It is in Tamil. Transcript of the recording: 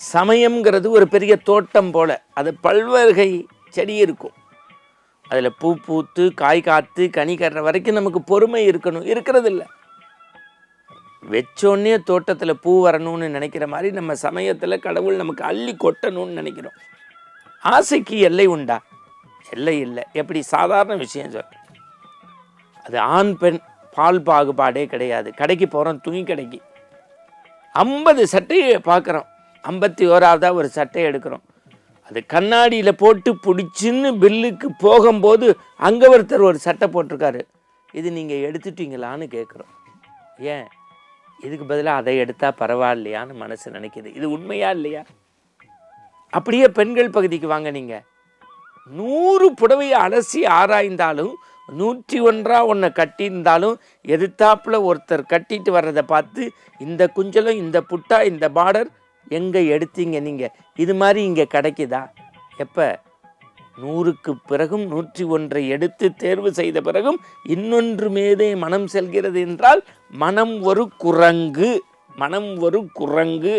சமயம்ங்கிறது ஒரு பெரிய தோட்டம் போல், அது பல்வகை செடி இருக்கும். அதில் பூ பூத்து காய் காத்து கனி கட்டுற வரைக்கும் நமக்கு பொறுமை இருக்கணும், இருக்கிறது இல்லை. வச்சோன்னே தோட்டத்தில் பூ வரணும்னு நினைக்கிற மாதிரி நம்ம சமயத்தில் கடவுள் நமக்கு அள்ளி கொட்டணும்னு நினைக்கிறோம். ஆசைக்கு எல்லை உண்டா? எல்லை இல்லை. எப்படி சாதாரண விஷயம் சொல்கிறேன், அது ஆண் பெண் பால் பாகுபாடே கிடையாது. கடைக்கு போகிறோம், துணி கடைக்கு 50 சட்டையை பார்க்குறோம், 51ஆவதாக ஒரு சட்டையை எடுக்கிறோம். அது கண்ணாடியில் போட்டு பிடிச்சின்னு பில்லுக்கு போகும்போது அங்கே ஒருத்தர் ஒரு சட்டை போட்டிருக்காரு, இது நீங்கள் எடுத்துட்டீங்களான்னு கேட்குறோம். ஏன்? இதுக்கு பதிலாக அதை எடுத்தால் பரவாயில்லையான்னு மனசு நினைக்கிது. இது உண்மையா இல்லையா? அப்படியே பெண்கள் பகுதிக்கு வாங்க. நீங்கள் 100 புடவையை அலசி ஆராய்ந்தாலும் 101 ஒன்றை கட்டியிருந்தாலும் எதிர்த்தாப்பில் ஒருத்தர் கட்டிட்டு வர்றதை பார்த்து இந்த குஞ்சலம், இந்த புட்டா, இந்த பார்டர் எங்கே எடுத்தீங்க நீங்கள்? இது மாதிரி இங்கே கிடைக்குதா? எப்போ? 100க்கு பிறகும் 101 எடுத்து தேர்வு செய்த பிறகும் இன்னொன்று மீதே மனம் செல்கிறது என்றால் மனம் ஒரு குரங்கு. மனம் ஒரு குரங்கு.